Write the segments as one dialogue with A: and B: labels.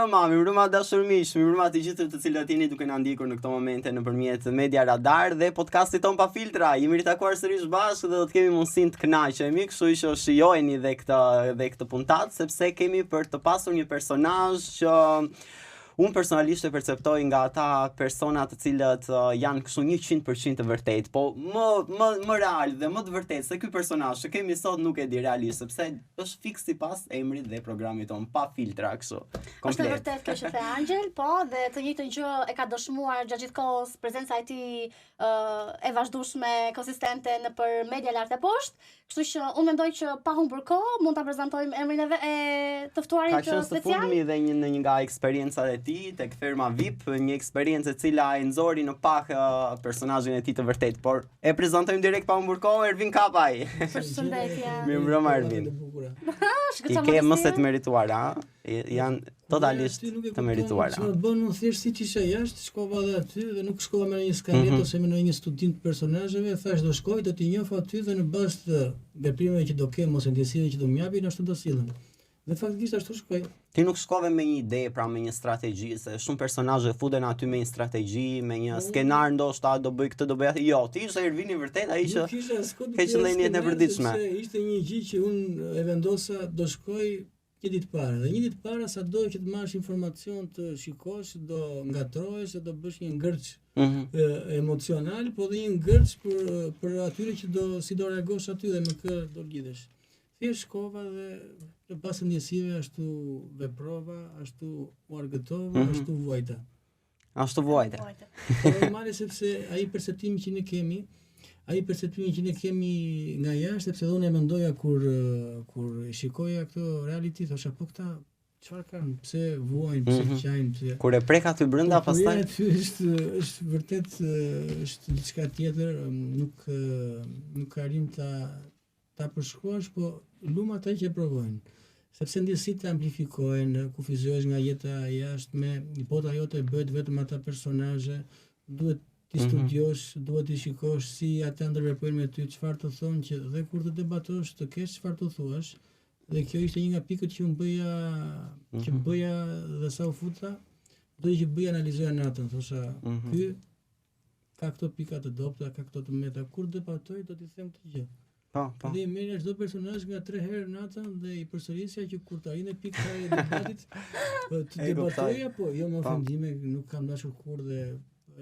A: Mirëmbrëma dashur miq, mirëmbrëma të gjithë të cilët jeni duke na ndjekur në këto momente nëpërmjet Media Radar dhe podcastit ton pa filtra. Jemi ritakuar sërish bashkë dhe do të kemi mundësinë të kënaqemi, kështu që shijojeni dhe këtë puntat sepse kemi për të pasur një personazh që unë personalisht e perceptoj nga ata persona të cilët janë kështu 100% të vërtet, po më real dhe më të vërtet se ky personazh që kemi sot nuk e di realisht, sepse është fiks sipas emrit dhe programit ton pa filtra kështu.
B: Është vërtet kjo që the Angel, po, dhe të njëjtën gjë e ka dëshmuar gjatë gjithë kohës prezenca e tij e vazhdueshme, konsistente nëpër media lart e poshtë, kështu që unë mendoj që pa humbur kohë mund ta prezantojmë emrin e të ftuarit special.
A: Ka qenë së fundmi dhe një nga eksperiencat e tij tek Ferma VIP, një eksperiencë e cila e nxori në pak personazhin e tij të vërtet, por e prezantojmë direkt pa humbur kohë Ervin Kapaj.
B: Përshëndetje.
A: Mirëmbrëma Ervin. Ti ke mos e të merituara, janë totalisht të merituara.
C: Më bën më thjesht siç isha jashtë, shkova edhe aty dhe nuk shkova me një skalet ose me një studim të personazheve, thash do shkoj, do t'i njoh aty dhe në bazë të veprimeve që do kem ose ndjesive që do më japin, ashtu do sillen. Dhe faktikisht ashtu shkoj.
A: Ti nuk shkove me një ide, pra me një strategji, se shumë personazhe futen aty me një strategji, me një skenar ndoshta do bëj këtë, do bëj atë. Jo, ti ishe Ervini vërtet, ai që ke qëllimin e përditshme.
C: Ishte një gjë që unë e vendosa, do shkoj një ditë para. Dhe një ditë para sado që të marrësh informacion, të shikosh, do ngatrohesh, do bësh një ngërç emocional, po dhe një ngërç për atyre që do reagosh aty dhe me kë do lidhesh. Thjesht shkova dhe pas ndjesive ashtu veprova, ashtu u argëtova, ashtu vuajta.
A: Ashtu vuajta.
C: Normale sepse ai perceptimi që ne kemi nga jashtë, sepse unë e mendoja kur shikoja këto reality, thosha po këta çfarë kanë, pse vuajnë, pse qajnë, pse.
A: Kur e prek aty brenda pastaj
C: aty është vërtet është diçka tjetër, nuk arrim ta përshkruash, po luma ata që e provojnë. Sepse ndjesitë amplifikohen, kufizohesh nga jeta jashtë me bota jote bëhet vetëm ata personazhe, duhet ti studiosh, duhet ti shikosh si ata ndërveprojnë me ty, çfarë të thonë që dhe kur të debatosh të kesh çfarë të thuash. Dhe kjo ishte një nga pikët që unë bëja dhe sa u futa, do që bëja analizoja natën, thosha, ky ka këto pika të dobta, ka këto të meta, kur debatoj do t'i them këtë gjë.
A: Po.
C: Dhe i merrja çdo personazh nga 3 herë natën dhe i përsërisja që kur të arrijnë pikë e debatit të debatoja, po jo me ofendime, nuk kam dashur kur dhe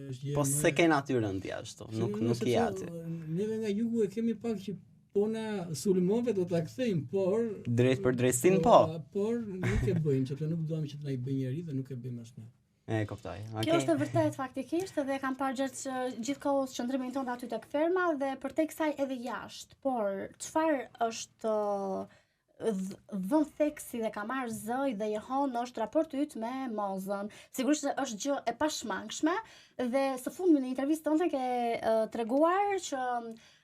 C: është gjë.
A: Po se ke natyrën ti ashtu, nuk i aty.
C: Neve nga jugu e kemi pak që pona sulmove do ta kthejmë, por
A: drejt për drejtsin po.
C: Por nuk e bëjmë, sepse nuk duam që të na i bëjë njëri dhe nuk e bëjmë asnjë.
A: E kuptoj.
B: Kjo është e vërtet faktikisht dhe kam parë gjatë gjithkohës qëndrimin tonë aty tek ferma dhe përtej kësaj edhe jashtë. Por çfarë është vend theksi dhe ka marrë zëj dhe jehon është raporti yt me Mozën. Sigurisht është gjë e pashmangshme dhe së fundmi në intervistën tonë ke treguar që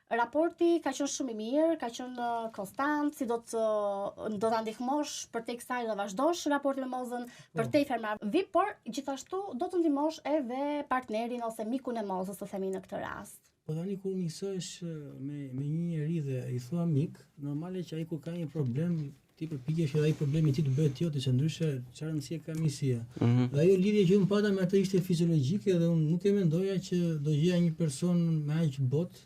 B: raporti ka qenë shumë i mirë, ka qenë konstant, si do ta ndihmosh përtej kësaj dhe vazhdosh raportin me Mozën përtej Fermar VIP, por gjithashtu do të ndihmosh edhe partnerin ose mikun e Mozës, të themi në këtë rast.
C: Po tani kur miksohesh me një njeri dhe i thua mik, normale që ai kur ka një problem, ti përpiqesh edhe ai problemi ti të bëhet jote, që ndryshe çfarë rëndësie ka misia. Dhe ajo lidhje që unë pata me atë ishte fiziologjike dhe unë nuk e mendoja që do gjeja një person me aq botë,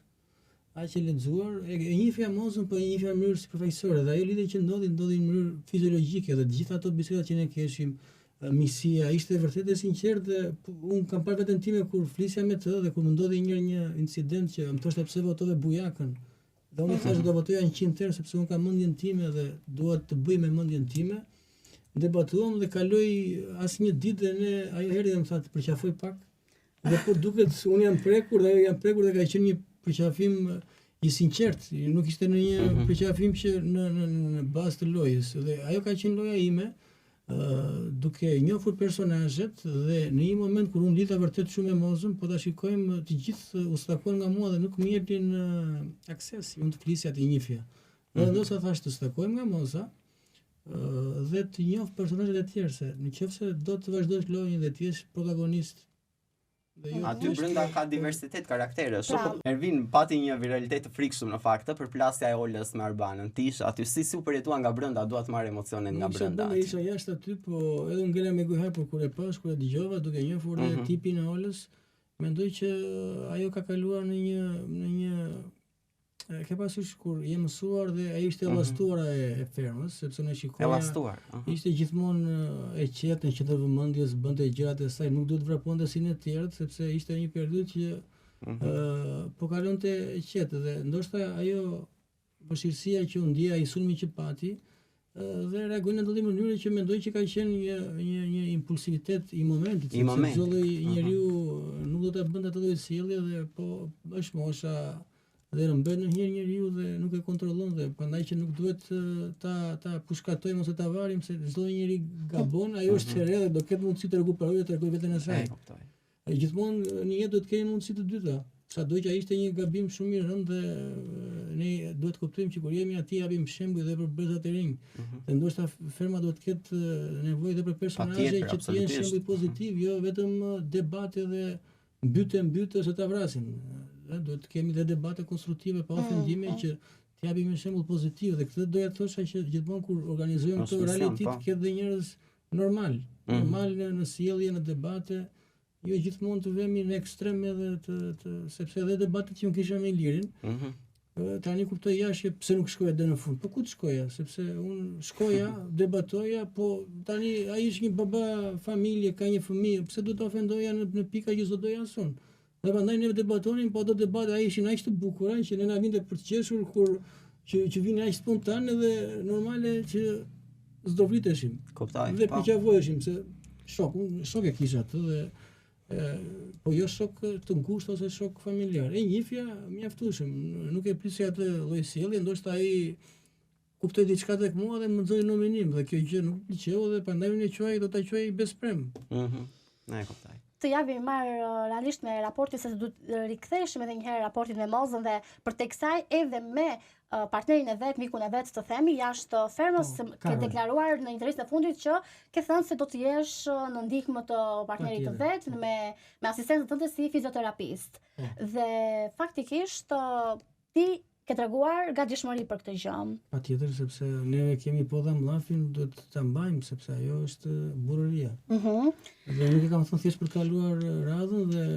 C: aq e lexuar, e njihja Mozën, po e njihja në mënyrë si profesore, dhe ajo lidhje që ndodhi në mënyrë fiziologjike dhe gjithë ato bisedat që ne keshim, misia ishte vërtet e sinqertë dhe unë kam parë veten time kur flisja me të dhe kur më ndodhi një incident që më thoshte pse votove bujakën. Dhe unë thash do votoja 100 herë sepse unë kam mendjen time dhe dua të bëj me mendjen time. Debatuam dhe kaloi asnjë ditë dhe ne ajo herë më tha të përqafoj pak. Dhe por duket unë jam prekur dhe ajo jam prekur dhe ka qenë një përqafim i sinqert, nuk ishte në një përqafim që në bazë të lojës. Dhe ajo ka qenë loja ime, duke njohur personazhet dhe në një moment kur unë lidha vërtet shumë me Mozën, po ta shikojmë të gjithë u stakon nga mua dhe nuk më jepin akses, unë të flisja të njihja. Dhe ndoshta thash të stakojmë nga Moza dhe të njoh personazhet e tjerë, se nëse do të vazhdosh lojën dhe të jesh protagonist
A: Aty brenda ka diversitet karaktere. Shumë Ervin pati një viralitet të frikshëm në fakt për plasja e Olës me Arbanën. Ti ish aty si super jetuan nga brenda, dua të marr emocionet nga brenda.
C: Isha jashtë aty, po edhe ngela me gojë por kur e pash, kur e dëgjova duke njohur tipin e Olës, mendoj që ajo ka kaluar në një ke parasysh kur je mësuar dhe ai ishte ellastuara e fermës, sepse ne shikoja
A: ellastuar.
C: Ishte gjithmonë e qetë në qendër vëmendjes, bënte gjërat e saj, nuk duhet vraponte si në të tjerët, sepse ishte një periudhë që po kalonte e qetë dhe ndoshta ajo vështirësia që u ndjej, ai sulmi që pati dhe reagoi në ndonjë mënyrë që mendoj që ka qenë një impulsivitet i momentit, sepse çdo lloj njeriu nuk do ta bënte atë lloj sjellje dhe po është mosha dhe rëmbet në njeriu dhe nuk e kontrollon dhe prandaj që nuk duhet ta pushkatojmë ose ta varim se çdo njeri gabon, ajo është e re dhe do ketë mundësi të rekuperojë, të rregojë veten e saj. Gjithmonë në jetë duhet kemi mundësi të dyta. Sado që ai ishte një gabim shumë i rëndë dhe ne duhet të kuptojmë që kur jemi aty japim shembull dhe për brezat e rinj. Dhe ndoshta ferma duhet të ketë nevojë edhe për personazhe që të jenë shembull pozitiv, jo vetëm debate dhe mbyte ose ta vrasin. Duhet të kemi dhe debate konstruktive pa ofendime që të japim një shembull pozitiv dhe këtë doja të thosha që gjithmonë kur organizojmë këto reality të ketë dhe njerëz normal në sjellje, në debate, jo gjithmonë të vemi në ekstrem edhe sepse edhe debatet që unë kisha me Ilirin, tani kuptoj jashtë pse nuk shkoja deri në fund. Po ku të shkoja? Sepse unë shkoja, debatoja, po tani ai është një baba familje, ka një fëmijë, pse duhet të ofendoja në pika që s'do doja asun? Dhe prandaj ne debatonin, po ato debate ai ishin aq të bukura që ne na vinte për të qeshur kur që vinin aq spontan dhe normale që s'do vriteshim.
A: Kuptoj.
C: Dhe piqavoheshim se shok e kisha atë dhe po jo shok të ngushtë ose shok familjar. E njifja mjaftueshëm, nuk e prisja atë lloj sjellje, ndoshta ai kuptoi diçka tek mua dhe më nxori në menim dhe kjo gjë nuk pëlqeu dhe prandaj unë do ta quaj besprem.
A: Ne kuptoj.
B: Të javi marr realisht me raportin se do të riktheheshim edhe një herë raportin me Mozën dhe për tek kësaj edhe me partnerin e vet, mikun e vet të themi jashtë fermës, ke deklaruar në intervistë e fundit që ke thënë se do të jesh në ndihmë të partnerit të vet me asistencën tënde si fizioterapist. Dhe faktikisht ti ke treguar gatishmëri për këtë gjë.
C: Patjetër, sepse ne kemi po dha mllafin, duhet ta mbajmë sepse ajo është burrëria. Dhe nuk e kam thënë thjesht për të kaluar radhën dhe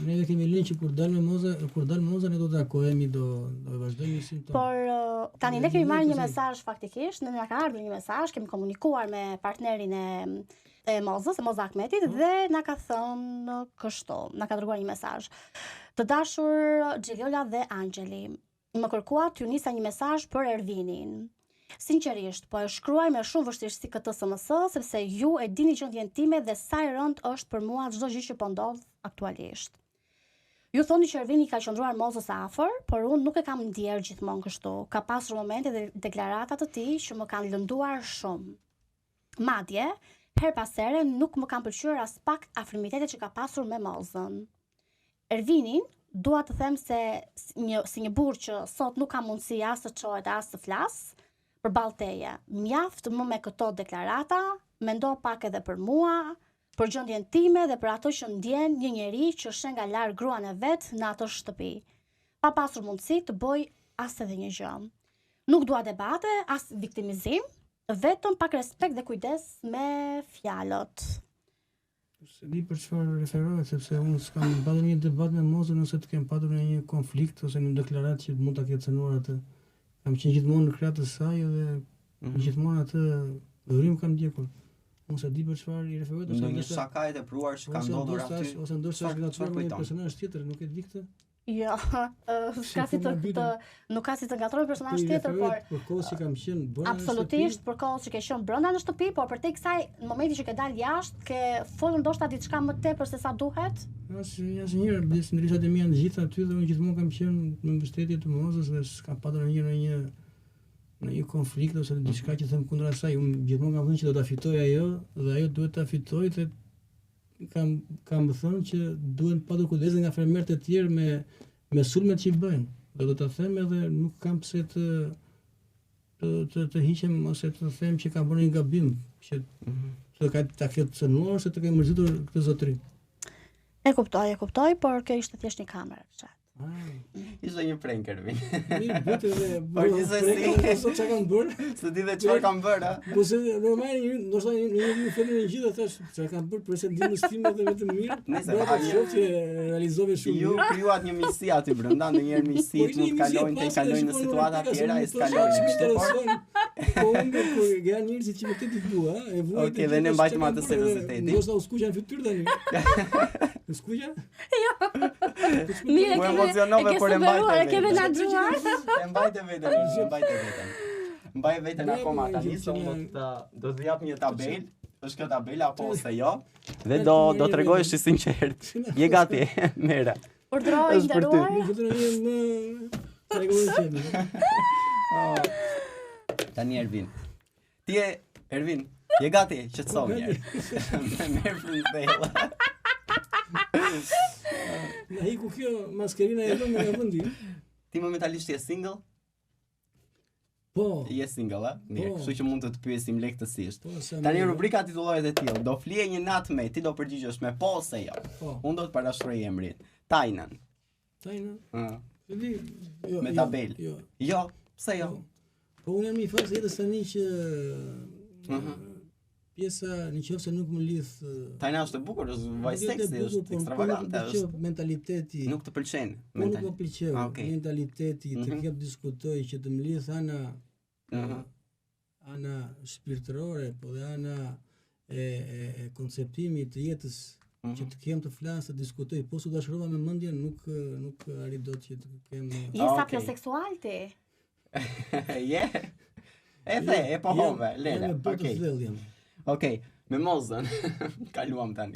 C: ne kemi lënë që kur dal me Moza ne do të takohemi, do vazhdojmë simptom.
B: Por tani ne kemi marrë një mesazh faktikisht, ne na ka ardhur një mesazh, kemi komunikuar me partnerin e Mozës, Moza Ahmetit dhe na ka thënë kështu, na ka dërguar një mesazh. Të dashur Xheliola dhe Angjeli, më kërkua t'ju nisa një mesazh për Ervinin. Sinqerisht, po e shkruaj me shumë vështirësi këtë SMS, sepse ju e dini gjendjen time dhe sa e rëndë është për mua çdo gjë që po ndodh aktualisht. Ju thoni që Ervini ka qëndruar Mozës afër, por unë nuk e kam ndjerë gjithmonë kështu. Ka pasur momente dhe deklarata të tij që më kanë lënduar shumë. Madje, her pas here nuk më kanë pëlqyer as pak afrimitetet që ka pasur me Mozën. Ervinin dua të them se si një burr që sot nuk ka mundësi as të çohet as të flas përballë teje. Mjaft më me këto deklarata, mendo pak edhe për mua, për gjendjen time dhe për ato që ndjen një njeri që shen nga larg gruan e vet në atë shtëpi, pa pasur mundësi të bëj as edhe një gjë. Nuk dua debate, as viktimizim, vetëm pak respekt dhe kujdes me fjalët.
C: Se di për çfarë referohet, sepse unë s'kam patur një debat me Mozën ose të kem patur në një konflikt ose një deklaratë që mund ta ketë cënuar atë. Kam qenë gjithmonë në krah të saj dhe gjithmonë atë dhërim kam ndjekur. Unë se di për çfarë i referohet
A: ose ndonjë shaka e tepruar që ka ndodhur aty.
C: Ose ndoshta është gatshëm me një personazh tjetër, nuk e di këtë.
B: Jo, nuk ka si të ngatroj personazh tjetër, por
C: për kohës që kam qenë brenda.
B: Absolutisht, për kohës që ke qenë brenda në shtëpi, por për te kësaj në momentin që ke dalë jashtë, ke folur ndoshta diçka më tepër se sa duhet?
C: Asnjëherë, ndrisat e mia të gjitha aty dhe unë gjithmonë kam qenë në mbështetje të Mozës dhe s'kam patur në një konflikt ose diçka që them kundër asaj. Unë gjithmonë kam thënë që do ta fitoj ajo dhe ajo duhet ta fitojë dhe kam thënë që duhen patur kujdes nga fermerët e tjerë me sulmet që i bëjnë. Dhe do ta them edhe nuk kam pse të hiqem ose të them që kam bërë një gabim, që ta ketë cënuar ose të kemë mërzitur këtë zotëri.
B: E kuptoj, por kjo ishte thjesht një kamerë fshat.
A: Ishte një prank Ervin.
C: Mirë, bëte dhe
A: Por gjithsesi,
C: sot çka kanë bërë?
A: se di dhe çfarë kam bërë, a?
C: Po se normal ndoshta një fillim në gjithë thash çka kanë bërë përse ndihmë stimë dhe vetëm mirë.
A: Nëse
C: Bëra
A: ha një-
C: shoh që realizove shumë.
A: Ju krijuat një miqësi aty brenda, ndonjëherë miqësit mund të kalojnë te kalojnë në situata tjera, eskalojnë, kështu po.
C: Po unë kur janë njerëzit që më të bua, e vuaj.
A: Okej, dhe ne mbajtëm atë seriozitetin.
C: Ndoshta u skuqan fytyrë tani. U skuqa?
B: Mirë,
A: Mu emocionove, por e mbajte
B: e kemi
A: veten.
B: naxhuar.
A: E mbajte veten, mbaj veten akoma tani, se unë do të jap një tabelë. Është kjo tabela apo ose jo? Dhe do tregohesh i sinqert. Je gati, merre.
B: Urdhëroj
A: Është për ty.
B: nderuar.
C: Nuk do të jem tregoj
A: Tani Ervin. Ti je Ervin, je gati që të thom mirë. Merr frundella.
C: Na hiku kjo maskerina e vëmë nga vendi.
A: Ti momentalisht je single?
C: Po.
A: Je single, a? Mirë,
C: Po.
A: kështu që mund të të pyesim lehtësisht.
C: Po, sa
A: Tani
C: mirë.
A: rubrika titullohet e tillë. Do flije një natë me, ti do përgjigjesh me po ose jo.
C: Po.
A: Unë do të parashtroj emrin. Tajnën.
C: Tajna.
A: Ëh.
C: E di. Jo.
A: Me tabel.
C: Jo.
A: Jo, pse jo?
C: Po unë jam i fazë jetës tani që
A: Mhm.
C: pjesa nëse nuk më lidh
A: Tajna është e bukur, është vajzë
C: nuk jetë e
A: seksi,
C: bukur,
A: është
C: po
A: ekstravagante,
C: nuk më pëlqeu
A: është
C: mentaliteti.
A: nuk të pëlqen.
C: Po nuk më pëlqeu
A: Ah, okay.
C: mentaliteti të
A: Mhm.
C: kep diskutoj që të më lidh ana
A: Mhm.
C: ana shpirtërore, po dhe ana e konceptimit të jetës që të kem të flas, të diskutoj, po su dashurova me mendjen nuk arrit dot që të kem
B: Je
A: Ah,
B: sapioseksual ti.
A: Je? E the, e po hove, lele.
C: Jam me bërë të
A: Okej.
C: thellë jam.
A: Okej, me mozën. Kaluam tani.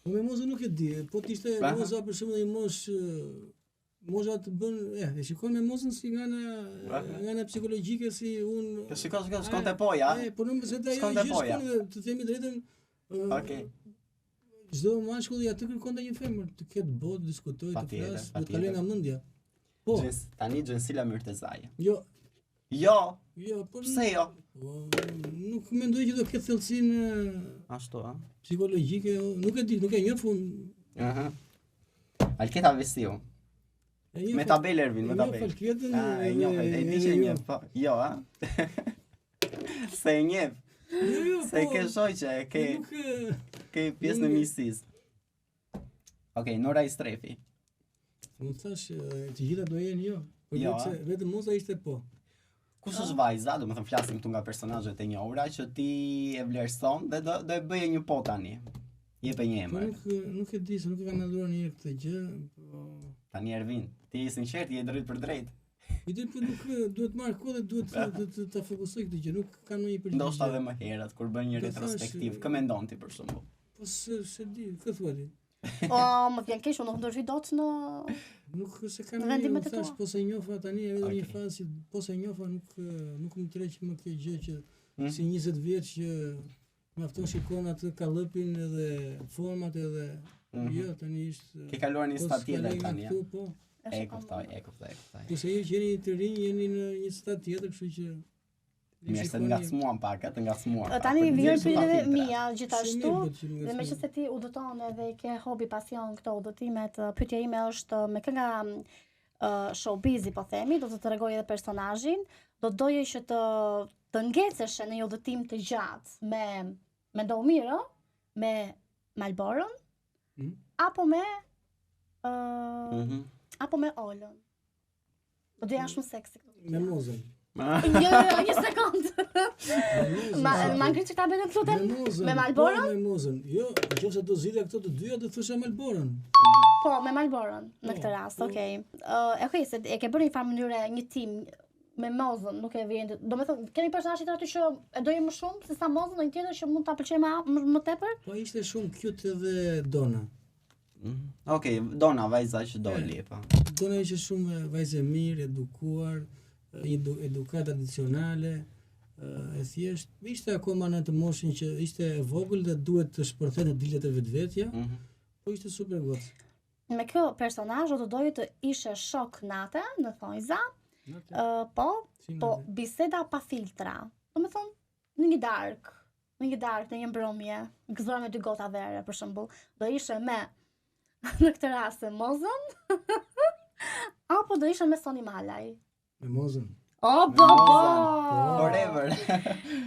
C: Po me mozën nuk e di, po të ishte
A: Aha.
C: moza për shembull një mosha të bën, e shikon me mozën si nga ana psikologjike si unë.
A: Shiko, shkon te poja.
C: Po nuk se ta
A: Shkon
C: jo
A: te poja.
C: shkon të themi drejtën.
A: Okej.
C: Çdo mashkull ja të kërkonte një femër, të ketë botë, diskutoj, të
A: Patjetër,
C: flas, të
A: patjetër.
C: kaloj nga mendja. Po,
A: Tani Gjensila Myrtezaj.
C: jo,
A: Jo,
C: po
A: pse jo?
C: po, nuk mendoj që do ketë thellësinë
A: Ashtu, a?
C: psikologjike, nuk e di, nuk e njoh unë.
A: Aha. Alketa Vesiu. Me tabel Ervin, me tabel.
C: Falketën,
A: E njoh, e di që e njeh, po. Jo, a? Se e njeh.
C: Jo,
A: Se ke shoqe,
C: nuk
A: ke pjesë në miqësisë. Okej, Nora Istrefi.
C: më thash të gjitha do jenë jo. Po
A: Jo,
C: vetë se vetëm moza ishte po.
A: Kush është vajza, do të thënë flasim këtu nga personazhet e njohura që ti e vlerëson dhe do e bëje një po tani. Jepe një
C: Po
A: emër.
C: nuk e di, se nuk e kam menduar një herë këtë gjë, po
A: Tani Ervin, ti je sinqert, je drejt për drejt.
C: i di po nuk duhet marr kohë dhe duhet të fokusoj këtë gjë, nuk kam ndonjë përgjigje.
A: Ndoshta edhe më herët kur bën një
C: Do thash,
A: retrospektiv, kë mendon ti për shembull?
C: Po se di, kë thua ti?
B: O, më vjen keq, unë nuk ndërvi dot në
C: Nuk se kam
B: Në vendimet e
C: thash
B: tua.
C: po se njofa tani edhe një
A: Okej.
C: fazë po se njofa nuk më tërheq më kjo gjë që
A: Hmm?
C: si 20 vjeç që mjafton shikon atë kallëpin edhe format edhe jo tani është
A: Ke kaluar një stad tjetër tani, ja.
C: Po.
A: E kuptoj.
C: Kurse ju që jeni të rinj jeni në një stad tjetër, kështu që
A: Mirë se ngacmuam pak, të ngacmuar. pak,
B: Tani
A: për
B: vjen
A: nxjerrë
B: pyetja
A: filtra.
B: mia gjithashtu.
C: Dhe
B: Dhe meqense ti udhëton edhe ke hobi, pasion këto udhëtimet, pyetja ime është me kë nga showbizi po themi, do të tregoj edhe personazhin, do doje që të ngeceshe në një udhëtim të gjatë me Ndomirë, me Malborën, apo me apo me Olën. Do doja shumë seksi.
C: me mozën.
B: Jo, një sekond. Ma ngritë që ta bëjnë të lutem? Me Malborën?
C: Po, me mozën. Jo, nëse do zgjidhja këto të dyja do thosha Malborën.
B: Po, me Malborën në këtë rast, okay. Okej, se e ke bërë një farë mënyre një tim me mozën, nuk e vjen. Domethënë, keni personazhe të aty që e doje më shumë se sa mozën, në një tjetër që mund ta pëlqej më tepër?
C: Po ishte shumë cute edhe Dona.
A: Okej, Dona vajza që doli, po.
C: Dona ishte shumë vajzë e mirë, edukuar, edukat tradicionale, e thjesht, ishte akoma në atë moshën që ishte e vogël dhe duhet të shpërthente dilet e vetvetja, po ishte super gocë.
B: Me kjo personazh do doje të ishe shok nate në thonjza, po biseda pa filtra. Domethënë, në një darkë, në një mbrëmje, gëzuar me dy gota vere për shembull, do ishe me në këtë rast me Mozën apo do isha me Soni Malaj?
C: Me Mozën.
B: O, po!
A: Forever.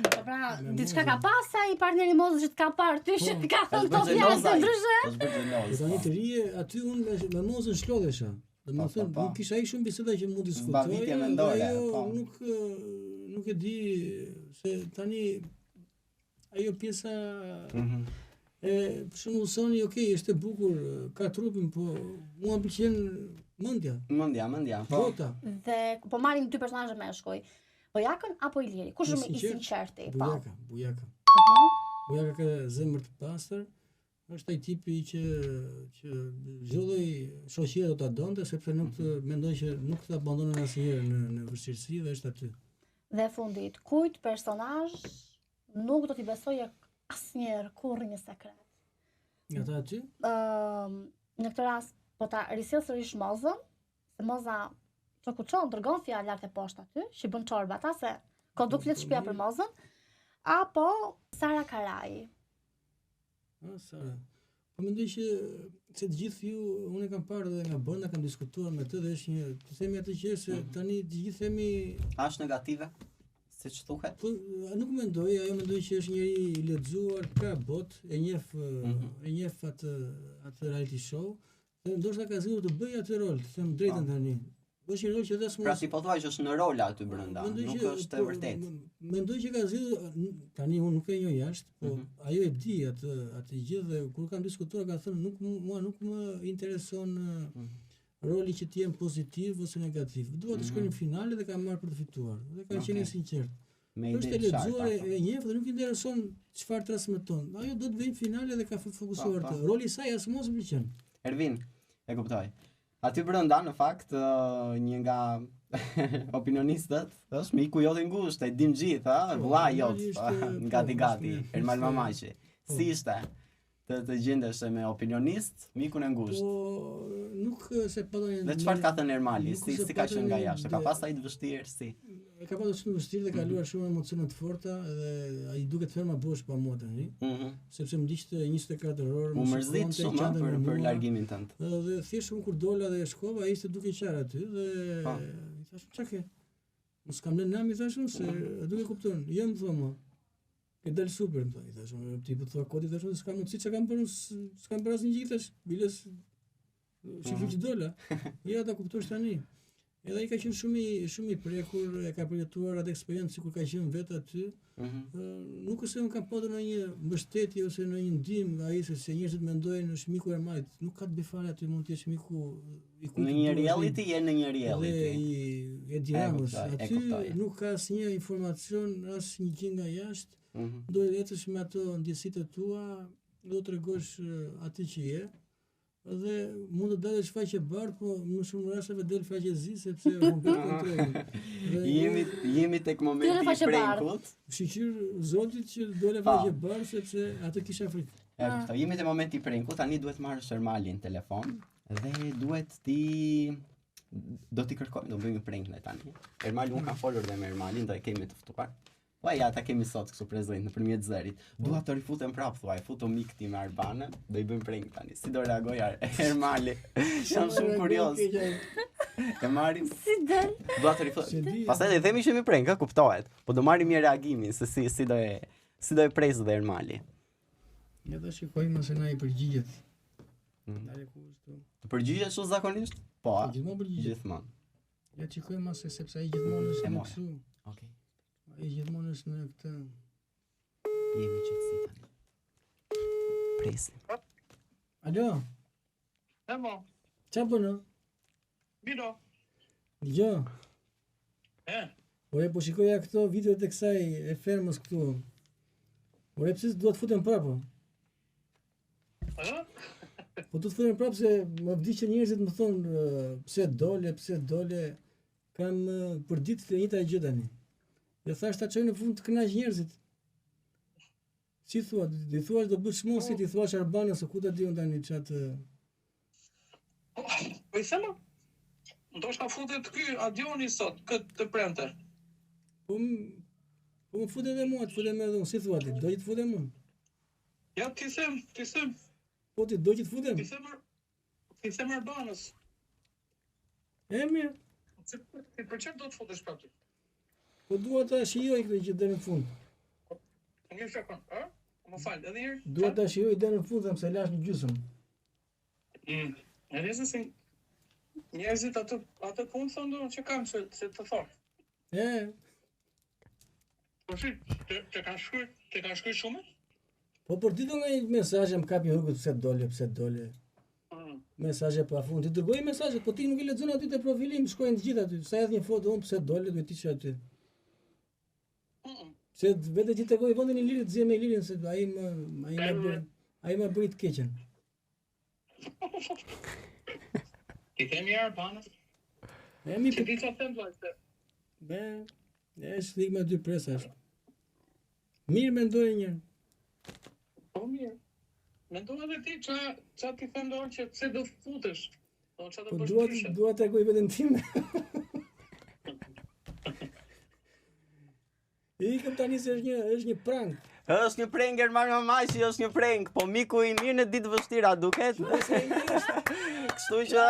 B: Po pra, diçka ka pas ai partneri Mozës që të ka parë ty që ka thënë to fjalë të ndryshe.
A: Është bërë
C: Po tani të rije, aty unë me Mozën shlodhesha. Domethënë, nuk kisha ai shumë biseda që mund të diskutoj.
A: Mbavitje mendore, po.
C: Nuk e di se tani ajo pjesa e për shembull Soni, okay, është e bukur, ka trupin, po mua më pëlqen mendja.
A: Mendja, po.
C: Vota.
B: Dhe po marrim dy personazhe meshkuj. Bojakën apo Iliri? Kush më i sinqerti? Po.
C: Bujaka. Bujaka ka zemër të pastër. Është ai tipi që çdo lloj shoqërie do ta donte sepse nuk mendoj që nuk të abandonon asnjëherë në vështirësi dhe është aty.
B: Dhe fundit, kujt personazh nuk do t'i besoje asnjëherë kurrë një sekret.
C: Nga ta aty?
B: Në këtë rast po ta risjell sërish Mozën, se Moza çokuçon dërgon fjalë lart e poshtë aty, që bën çorba ata se koduk flet shtëpia për Mozën, apo Sara Karaj.
C: Sara. Po mendoj që se të gjithë ju unë kam parë dhe nga brenda kam diskutuar me të dhe është një, të themi atë që është tani të gjithë themi
A: është negative, siç thuhet.
C: Po nuk mendoj, ajo mendoj që është njëri i lexuar, ka botë, e njeh atë reality show, dhe ndoshta ka zgjuar të bëj atë rol, të them drejtën tani. Është një rol që dasmë.
A: Pra si po thua që është në rol aty brenda, nuk është e vërtetë.
C: Mendoj që ka zgjuar, tani unë nuk e njoh jashtë, po ajo e di atë gjë dhe kur kam diskutuar ka thënë nuk më intereson roli që të jem pozitiv ose negativ. Dua të shkoj në finale dhe kam marrë për të fituar. Dhe ka qenë sinqert. Është e lexuar e njeh dhe nuk intereson çfarë transmeton. Ajo do të vijë në finale dhe ka fokusuar të. Roli i saj as mos më pëlqen.
A: Ervin, e kuptoj. Aty brenda në fakt një nga opinionistët është miku jote i ngushtë, e dim gjithë, vllai jot, gati, Ermal Mamaçi. Si ishte? Të gjendesh me opinionist, mikun e ngushtë.
C: Po nuk se padonjë.
A: Dhe çfarë ka thënë Ermali? Si ka qenë nga jashtë? Ka pas ai të vështirë si?
C: Ka pasur shumë vështirë dhe kaluar shumë emocione të forta dhe ai duket ferma bosh pa mua tani. Sepse më ndiqte 24 orë.
A: Më mërzit shumë për largimin tënd.
C: Dhe thjesht kur dola dhe shkova, ai ishte duke qarë aty dhe i thash çka ke? Mos kam lënë nam, i thashun se duke kupton. Jo më thua mua. Ke dal super më thoi, i thashun, ti po thua kodi thashun se s'kam mundësi çka kam bërë, s'kam bërë asnjë gjë tash, biles shifri që dola. Ja ta kuptosh tani. Edhe ai ka qenë shumë i prekur, e ka përjetuar atë eksperiencë sikur ka qenë vetë aty. Nuk është se unë kam pasur ndonjë mbështetje ose ndonjë ndihmë ai se njerëzit mendojnë është miku i Ermalit. Nuk ka të bëj fare aty, mund të jesh miku i kujt.
A: Në një reality në një reality.
C: E diramos. Aty nuk ka asnjë informacion, asnjë gjë nga jashtë. Do të ecësh me ato ndjesitë tua, do të tregosh atë që je. Dhe mund të dalësh faqe bardh, po në shumë rasteve del faqe zi sepse humbet kontrollin.
A: Jemi tek momenti i prenkut.
C: Shiqyr Zotit që dole faqe bardh sepse atë kisha frikë.
A: Jemi te momenti i prenkut, tani duhet marrësh Ermalin në telefon dhe duhet do t'i kërkojmë, do bëjmë një prank ne tani. Ermali, unë kam folur dhe me Ermalin, do e kemi të ftuar. Po ja ta kemi sot kështu prezant nëpërmjet zërit. Dua të rifutem prap thuaj, futo mik ti me Arbanën, do i bëjmë prank tani. Si do reagoj Ermali? Jam shumë kurioz. E marrim.
B: Si del?
A: Dua të rifutem. Pastaj i themi që jemi prank, kuptohet. Po do marrim një reagimin se si do e presë dhe Ermali.
C: Ja do shikojmë se na i përgjigjet. Dalë ku është.
A: Të përgjigjet kështu zakonisht? Po.
C: Gjithmonë përgjigjet.
A: Gjithmonë.
C: Ja shikojmë sepse ai gjithmonë është më kështu.
A: Okej.
C: Ai gjithmonë është në këtë.
A: Jemi qetësi tani. Presim.
C: Alo.
D: Emo.
C: Çfarë bën?
D: Miro.
C: Dgjoj. Po shikoja këto videot e kësaj e fermës këtu. Ore pse do të futem prapë? Po do të futem prapë se më vdiqën njerëzit më thonë pse dole. Kam për ditë të njëjta gjë tani. Dhe thash ta çoj në fund të kënaq njerëzit. Si thua, i thuash do bësh mosit, i thuash Arbanës, ku ta di unë tani çat.
D: Po i them. Ndoshta futet ky Adioni sot, këtë të premte.
C: Po më futet edhe mua, të futem edhe unë, si thua ti, do të futem unë?
D: Ja ti them.
C: Po ti do të futem?
D: Ti them. Ti them Arbanës.
C: E mirë,
D: Ti për çfarë do të futesh prapë?
C: po dua ta shijoj këtë që deri në fund.
D: Një sekond, a? Më fal, edhe një herë.
C: Dua ta shijoj deri në fund, se lash në gjysmë.
D: Njerëzit si njerëzit atë punë thonë që kanë se të thonë. Po si, të kanë shkruar shumë?
C: Po për ti do nga një mesazhe më kapi hukët pse dole. Mesazhe pafund. Ti dërgoj mesazhet, po ti nuk i lexon aty te profili, më shkojnë të gjithë aty. Sa hedh një foto unë pse dole, duhet ti që aty. Se vetë që tegoj vendin e Lirit, zje me Lirin se ai më bëri të keqen.
D: Ti themi Arbanës?
C: Mi
D: Ti di çfarë them vllai?
C: Be, është thik me dy presash. Mirë mendoj një.
D: Po mirë. Mendoj edhe ti ç'a ti them dorë që pse do futesh? Do ç'a do
C: Po
D: bësh
C: dua
D: ndryshe?
C: të tregoj veten time. I kam tani se është një prank.
A: Është një prank Ermal Mamaqi, është një prank, po miku i mirë në ditë vështira duket. Kështu që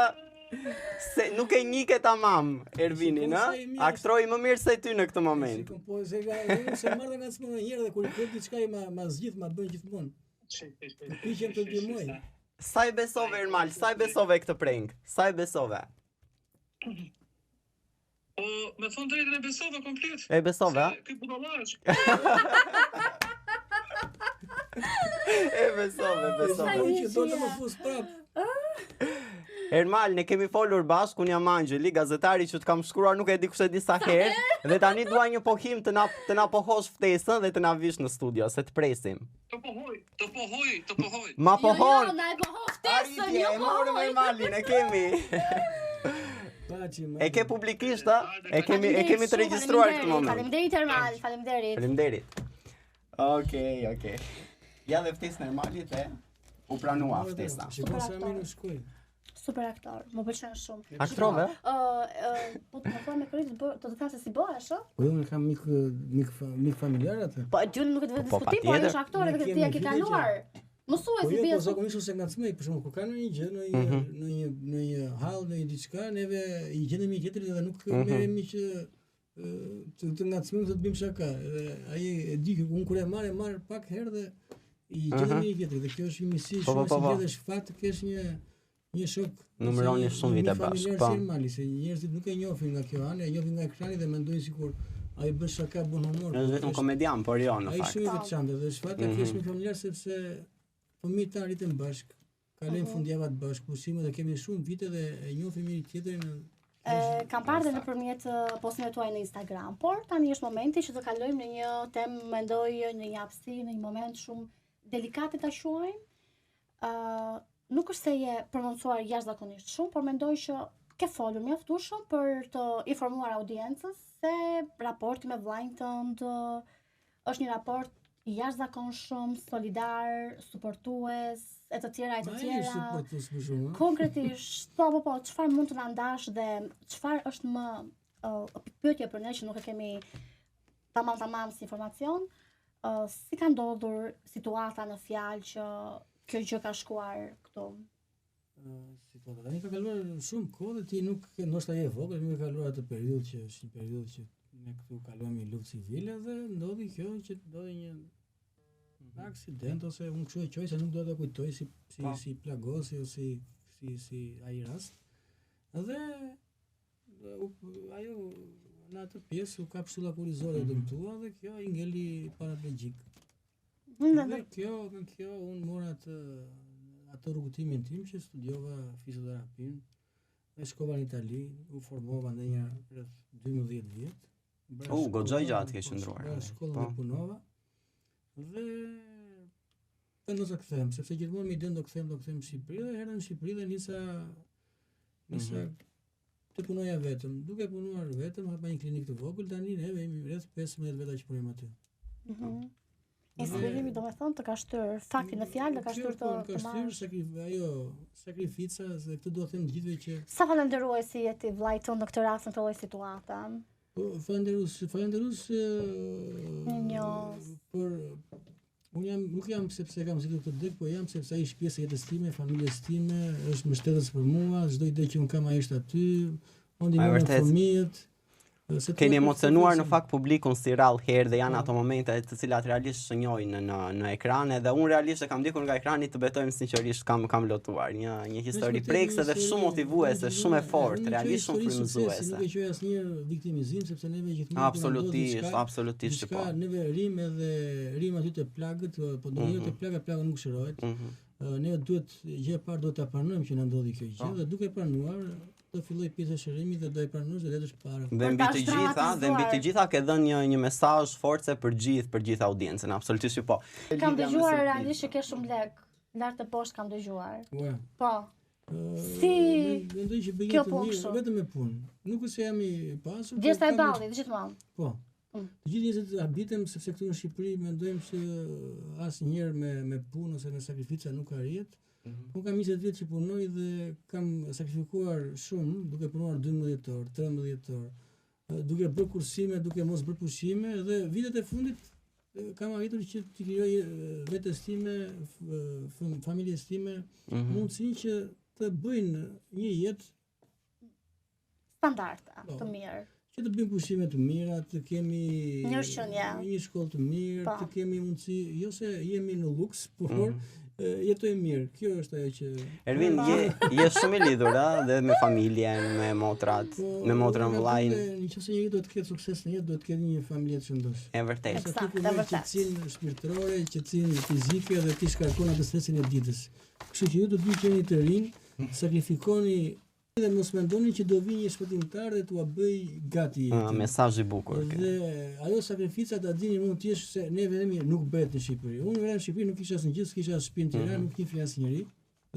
A: se nuk e njike tamam Ervinin, ë? Aktroi më mirë se ty në këtë moment.
C: Po se marrë nga smon një herë dhe kur i kërkoj diçka ma zgjidh, ma bën gjithmonë. Piqem të ndihmoj.
A: Sa i besove Ermal, sa i besove këtë prank? Sa i besove?
D: Po, me thonë drejtën e besova komplet.
A: E besove, a?
D: Ky budallash.
A: E besove.
C: Që do të më fus prap.
A: Ermal, ne kemi folur bashkë, unë jam Angjeli, gazetari që të kam shkruar nuk e di kush e di sa herë, dhe tani dua një pohim të na pohosh ftesën dhe të na vish në studio, se të presim.
D: Të pohoj.
A: Ma pohon.
B: Jo, na e poho ftesën,
A: Arritje, e morëm Ermalin, e kemi. E ke publikisht, a? E kemi të regjistruar këtë moment.
B: Faleminderit Ermal,
A: Faleminderit. Okej. Ja dhe ftesën e Ermalit e u pranua ftesa.
C: Shikoj sa mirë shkoj.
B: Super aktor, më pëlqen shumë.
A: Aktrove?
B: Po të më thua me kërrit, do të them se si bëhesh, ë?
C: Po unë kam mik familjar atë.
B: Po gjuni nuk e të vetë
A: Po,
B: diskutim, po ajo është aktore dhe ti e ke kaluar. Mësues
C: Po
B: si
C: jo,
B: bie.
C: po zakonisht ose ngacmoj, për shembull, kur ka ndonjë gjë, në një hall, në një diçka, neve i gjendemi tjetrit dhe nuk merremi që të ngacmojmë të bëjmë shaka. Ai e di që unë kur e marr pak herë dhe i gjendemi tjetrit dhe kjo është një misi shumë e sigurt dhe shfat të kesh një shok.
A: Numëroni shumë vite bashkë, po.
C: Se njerëzit nuk e njohin nga kjo anë, e njohin nga ekrani dhe mendojnë sikur ai bën shaka, bën humor.
A: Është vetëm komedian, por jo në
C: Ai
A: fakt.
C: shumë i veçantë dhe shfat të kesh një familjar sepse fëmijët tanë rriten bashkë, kalojnë fundjavat bashkë, pushime dhe kemi shumë vite dhe e njohim njëri tjetrin.
B: Kam parë dhe nëpërmjet postimeve tuaja në Instagram, por tani është momenti që të kalojmë në një temë, mendoj, në një hapësi, në një moment shumë delikate ta quajmë. Nuk është se je përmendsuar jashtëzakonisht shumë, por mendoj që ke folur mjaftueshëm për të informuar audiencën se raporti me vllajën tënd është një raport i jashtëzakonshëm, solidar, suportues, e të tjera. Konkretisht, po, çfarë mund të na ndash dhe çfarë është më pyetje për ne që nuk e kemi tamam si informacion, si ka ndodhur situata në fjalë që kjo gjë ka shkuar këtu?
C: Situata tani ka kaluar shumë kohë dhe ti nuk ndoshta je vogël, nuk e kaluar atë periudhë që është një periudhë që ne këtu kaluam luftë civile dhe ndodhi kjo që ndodhi një aksident ose unë kështu e quaj se nuk do ta kujtoj si plagosi ose si ai rast. Dhe ajo në atë pjesë u kap shtylla kurrizore dëmtua dhe kjo i ngeli paraplegjik. Dhe kjo unë mora atë rrugëtimin tim që studiova fizioterapin, e shkova në Itali, u formova ndonjë rreth 12 vjet.
A: Goxha gjatë ke qëndruar.
C: Në shkollën e punova. Dhe vendosa kthehem, sepse gjithmonë më idën do kthehem në Shqipëri dhe herën në Shqipëri dhe nisa të punoja vetëm. Duke punuar vetëm, hapa një klinikë të vogël, tani ne jemi rreth 15 veta që punojmë aty.
B: Inspirimi do me thonë të ka shtyr fakti në fjalë, të ka shtyr të
C: marrë. Sakrifica, se këtë do të them të gjithëve që...
B: Sa falenderuesi je ti vllai ton në këtë rast në këtë lloj situate?
C: Falenderus. Unë Nuk jam sepse kam zgjitur këtë dek, po jam sepse ai është pjesë e jetës time, familjes time, është mbështetës për mua, çdo ide që un kam ai është aty, unë ndihmoj fëmijët.
A: Keni emocionuar në fakt publikun si rrallë herë dhe janë ato momente të cilat realisht shënjojnë në ekran edhe unë realisht e kam ndjekur nga ekrani të betojmë sinqerisht kam lotuar një histori prekse dhe shumë motivuese, shumë e fortë, realisht shumë frymëzuese.
C: Nuk e quaj asnjë viktimizim sepse neve gjithmonë
A: absolutisht po.
C: Neve rim aty te plagët, po ndonjëherë te plaga nuk shërohet. Ne duhet gjë e parë do ta pranojmë që na ndodhi kjo gjë dhe duke pranuar do filloj pjesa e shërimit dhe do e pranosh dhe letësh para.
A: Dhe mbi të gjitha ke dhënë një mesazh force për gjithë audiencën, absolutisht po.
B: Kam dëgjuar realisht që ke shumë lek, lart të poshtë kam dëgjuar. Po. Si
C: mendoj që bëj të mirë vetëm me punë. Nuk është se jam i pasur.
B: Gjesta e ballit gjithmonë.
C: Po. Të gjithë njerëzit habitem sepse këtu në Shqipëri mendojmë se asnjëherë me punë ose me sakrifica nuk arrihet. Unë kam 20 vjet që punoj dhe kam sakrifikuar shumë, duke punuar 12 orë, 13 orë, duke bërë kursime, duke mos bërë pushime dhe vitet e fundit kam arritur që të krijoj vetes time, familjes time, mundësinë që të bëjnë një jetë
B: standarde, të mirë.
C: Që të bëjmë pushime të mira, të kemi një shkollë të mirë, të kemi mundësi, jo se jemi në luks, por jetoj mirë. Kjo është ajo që
A: Ervin je shumë i lidhur dhe me familjen, me motrat, me motrën vllajin.
C: Nëse njëri do të ketë sukses në jetë, do të ketë një familje të shëndosh.
A: E vërtetë.
C: Qetësinë shpirtërore, qetësinë fizike dhe ti shkarkon atë stresin e ditës. Kështu që ju do të jeni të rinj, sakrifikoni dhe mos mendoni që do vi një shpëtimtar dhe t'ua bëj gati jetën.
A: Mesazh i bukur.
C: Dhe ajo sakrifica ta dini mund të jesh se ne vetëm nuk bëhet në Shqipëri. Unë në Shqipëri nuk kisha asnjë gjë, kisha as shtëpi në Tiranë, nuk njihja asnjëri.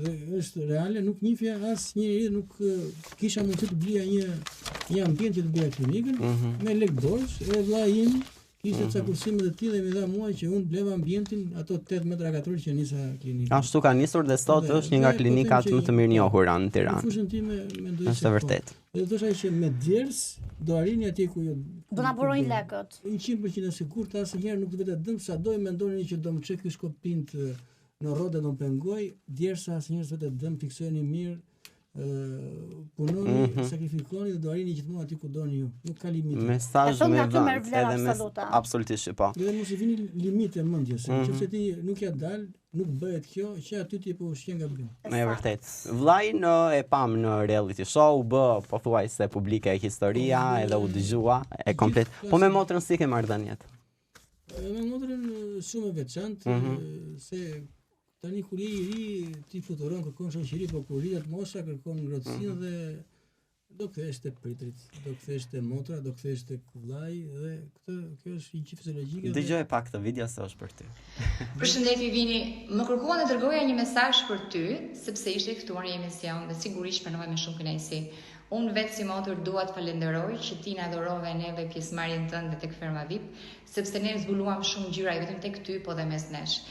C: Dhe është reale, nuk njihja asnjëri, nuk kisha mundësi të blija një ambient që të bëja klinikën me lek dorës, edhe vllai im kishte ca kursime të tilla dhe më dha mua që unë bleva ambientin ato 8 metra katror që nisa klinikën.
A: Ashtu ka nisur dhe sot është një nga klinikat më të mirënjohura në Tiranë.
C: Në fushën time mendoj se
A: është vërtet.
C: Dhe thosha që me djers do arrini atje ku
B: do na burojnë lekët.
C: 100% e sigurt asnjëherë nuk do vetë dëm sa do mendoni që do më çek ky shkopint në rrodë do më pengoj, djersa asnjëherë vetë dëm fiksojeni mirë. Punoni, sakrifikoni dhe do arrini gjithmonë aty ku doni ju. Nuk ka limite.
A: Mesazh me vend edhe absolutisht po.
C: Dhe mos i vini limite mendjes, nëse ti nuk ja dal, nuk bëhet kjo, që aty ti po ushqen gabim.
A: Me vërtet. Vllai e pam në reality show, bë pothuajse publike historia edhe u dëgjua e komplet. Po me motrën si ke marrëdhëniet?
C: Me motrën shumë e veçantë, se tani kur je i ri, ti fluturon, kërkon shoqëri, po kur rritet mosha kërkon ngrohtësinë dhe do kthehesh te pritrit, do kthehesh te motra, do kthehesh tek vllai dhe kjo është një çiftë fiziologjike.
A: Dëgjoj pak këtë video se është për ty.
E: Përshëndetje Vini, më kërkuan të dërgoja një mesazh për ty, sepse ishte ftuar në emision dhe sigurisht pranova me shumë kënaqësi. Unë vetë si motër dua të falenderoj që ti na dhurove neve pjesëmarrjen tënde tek Ferma VIP, sepse ne zbuluam shumë gjëra vetëm tek ty, po dhe mes nesh.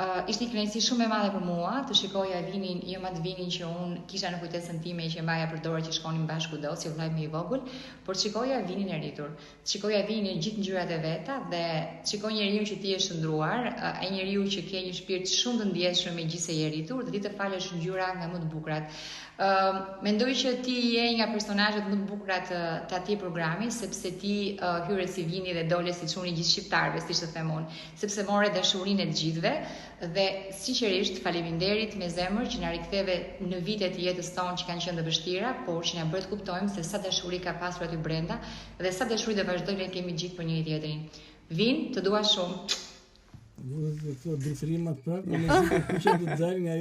E: Ishte një kënaqësi shumë e madhe për mua të shikoja Vinin, jo më të Vinin që unë kisha në kujtesën time që mbaja për dorë që shkonim bashkë kudo, si vllai më i vogël, por të shikoja Vinin e rritur. Të shikoja Vinin gjithë ngjyrat e veta dhe të shikoj njeriu që ti je shndruar, ai njeriu që ke një shpirt shumë të ndjeshëm megjithëse je rritur dhe ti të falësh ngjyra nga më të bukurat. Mendoj që ti je nga personazhet më të bukura të atij programi, sepse ti hyre si Vini dhe dole si çuni gjithë shqiptarëve, siç e them unë, sepse more dashurinë e të gjithëve dhe sinqerisht faleminderit me zemër që na riktheve në vitet e jetës tonë që kanë qenë të vështira, por që na bëri të kuptojmë se sa dashuri ka pasur aty brenda dhe sa dashuri do vazhdojmë të kemi gjithë për njëri tjetrin. Vin, të dua shumë.
C: Këto drejtërimat prapë, në zi që të dalë nga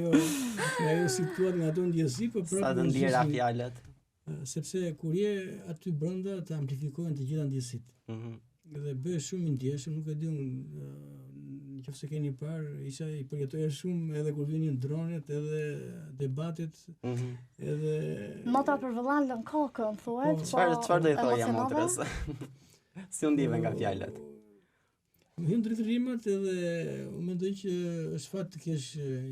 C: ajo situatë, nga ato ndjesi, po prapë...
A: Sa të ndjera fjalët.
C: Sepse kur je aty brenda të amplifikojnë të gjitha ndjesit. Dhe bëhe shumë i ndjeshëm, nuk e di unë, nëse keni parë, isha i përjetoja shumë edhe kur vinin dronet, edhe debatet, edhe...
B: Motra për vëllan lën kokën, thuhet,
A: Çfarë do i thoja motrës? Si u ndive nga fjalët?
C: Hyn drejtërimat edhe unë mendoj që është fat të kesh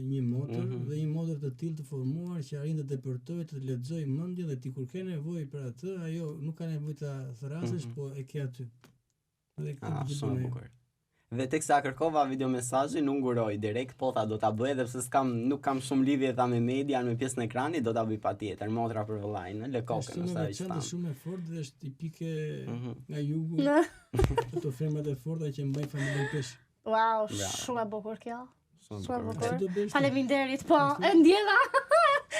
C: një motër dhe një motër të tillë të formuar që arrin të depërtojë, të lexojë mendjen dhe ti kur ke nevojë për atë, ajo nuk ka nevojë ta thrasesh, po e ke aty. Dhe
A: shumë bukur. Dhe teksa kërkova video mesazhin, nuk nguroj direkt, po tha do ta bëj edhe pse nuk kam shumë lidhje tha me media, me pjesën e ekranit, do ta bëj patjetër, motra për vëllain, lë kokën, sa i
C: thënë. Është shumë e fortë dhe është tipike nga jugu. Ato femrat e forta që mbajnë familjen pesh.
B: Wow, shumë e bukur kjo. Shumë e bukur. Faleminderit, po,
C: Ashtu?
B: e ndjeva.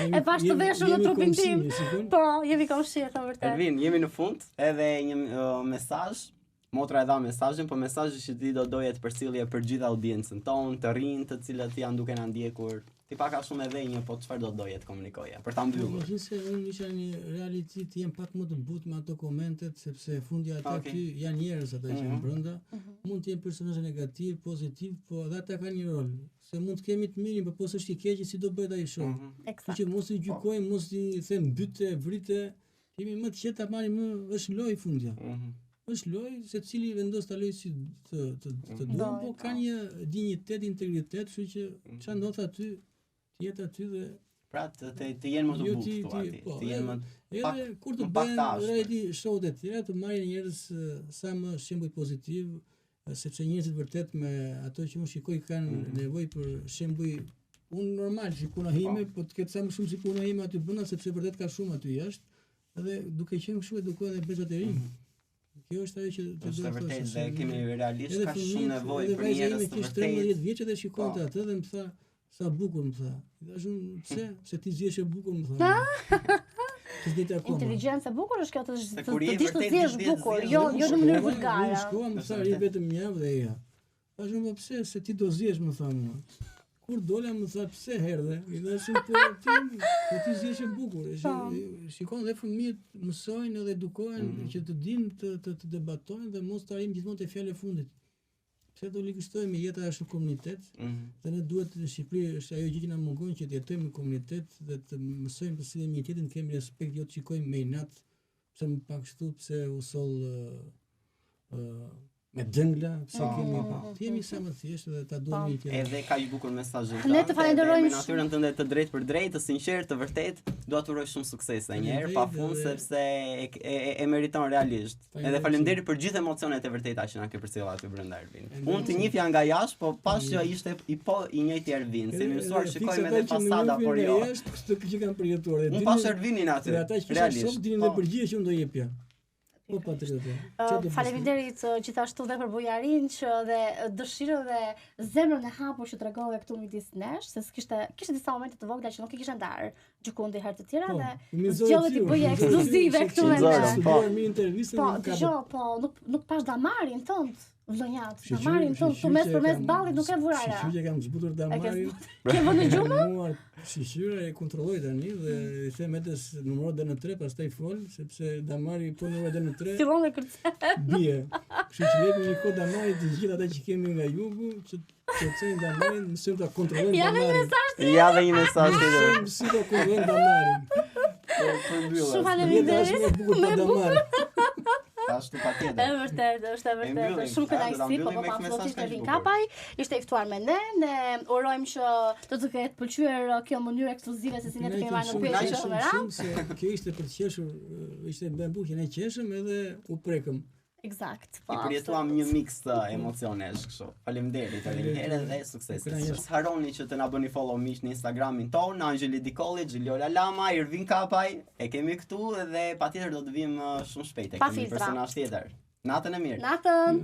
B: E pash të veshur në trupin tim. Po, jemi komshie, të vërtet.
A: Ervin, jemi në fund, edhe një mesazh. Motra e dha mesazhin, po mesazhi që ti do doje të përcjellje për gjithë audiencën tonë, të rinj, të cilët janë duke na ndjekur. Ti paka shumë edhe një, po çfarë do doje të komunikoje për ta mbyllur?
C: Megjithëse unë isha një reality të jem pak më të butë me ato komentet, sepse fundja ata aty janë njerëz ata që janë brenda. Mund të jenë personazhe negativ, pozitiv, po edhe ata kanë një rol. Se mund të kemi të mirin, po s'është i keq, si do bëhet ai show. Kështu që mos i gjykojmë, mos i them byte, vrite, jemi më të qetë ta marrim më është lojë fundja. Është lojë, secili vendos ta lojë si të duam, po ka një dinjitet, integritet, kështu që çfarë ndodh aty, të jetë aty dhe
A: pra të jenë më të butë thua ti. Të jenë më
C: edhe kur të bëjnë reality show-t e tjera, të marrin njerëz sa më shembuj pozitiv, sepse njerëzit vërtet me ato që unë shikoj kanë nevojë për shembuj unë normal si puna ime, po të ketë sa më shumë si puna ime aty brenda, sepse vërtet ka shumë aty jashtë, edhe duke qenë kështu edukuar dhe bezat e rinj. Kjo është ajo që të do të
A: vërtet dhe kemi realisht ka shumë nevojë për
C: njerëz të vërtetë. 13 vjeç dhe shikonte atë dhe më tha sa bukur më tha. Thash pse? Se ti zjesh e bukur më tha.
B: Inteligjencë e bukur është kjo të dish të zjesh bukur, jo në mënyrë vulgare.
C: Shkova më tha i vetëm një javë dhe ja. Thash po pse? Se ti do zjesh më tha mua. Kur dola më tha pse herdhe? I thashim po ti zjesh e bukur. Shikon dhe fëmijët mësojnë edhe edukohen që të dinë të debatojnë dhe mos të arrijmë gjithmonë te fjala e fundit. Pse do ligështojmë jeta është në komunitet, dhe ne duhet në Shqipëri është ajo gjë që na mungon që të jetojmë në komunitet dhe të mësojmë të sillim një tjetrin, të kemi respekt, jo të shikojmë me inat, pse më pak kështu, pse u soll me dëngla, pse jemi sa më thjeshtë dhe ta duam një tjetrin.
A: Edhe kaq bukur mesazhi.
B: Ne të falenderojmë
A: me natyrën tënde të drejtë për drejtë, të sinqertë, të vërtetë. Dua të uroj shumë sukses edhe një herë, pafund sepse e meriton realisht. Edhe faleminderit për gjithë emocionet e vërteta që na ke përcjellë aty brenda Ervin. Unë të njihja nga jashtë, po pash që ishte i njëjti Ervin, se mësuar shikojmë edhe fasada por jo.
C: Kështu që kanë përjetuar.
A: Unë pash Ervinin aty.
C: Realisht. Dinin dhe përgjigje që unë do jepja. Po patriotë.
B: Faleminderit gjithashtu dhe për bujarin që dhe dëshirën dhe zemrën e hapur që tregove këtu midis nesh, se kishte disa momente të vogla që nuk i kisha ndar gjykundi herë të tjera dhe zgjodhi të bëje ekskluzive këtu me ne. Po, dëgjoj, po nuk pash damarin tënd. Vllonjat, damarin tonë tu mes përmes ballit nuk e vurara.
C: Shiqyr që kam zbutur damarin.
B: Ke vënë në gjumë?
C: Shiqyr e kontrolloj tani dhe i them vetës numëro dhe në 3, pastaj fol sepse damari po numëro dhe në 3.
B: Fillon me kërcet.
C: Bie. Kështu që jepim një kod damari të gjithë ata që kemi nga jugu, që kërcejnë damarin, mësojmë ta kontrollojmë damarin.
A: Ja dhe një mesazh tjetër.
C: Si do kontrollojmë damarin.
B: Shumë faleminderit.
A: Ashtu patjetër.
B: Është vërtet. Shumë kënaqësi, po absolutisht Ervin Kapaj ishte i ftuar me ne. Ne urojmë që të ketë pëlqyer kjo mënyrë ekskluzive se si ne të kemi marrë në pyetje shumë rëndë.
C: Kjo ishte për të qeshur, ishte bën bukur, ne qeshëm edhe u prekëm.
B: Eksakt.
A: I përjetuam një mix të emocionesh kështu. Faleminderit edhe një herë dhe sukses. Harroni që të na bëni follow miq në Instagramin ton, Angeli Dikolli, Xhiliola Lama, Ervin Kapaj. E kemi këtu dhe patjetër do të vijmë shumë shpejt tek një personazh tjetër. Natën e mirë.
B: Natën.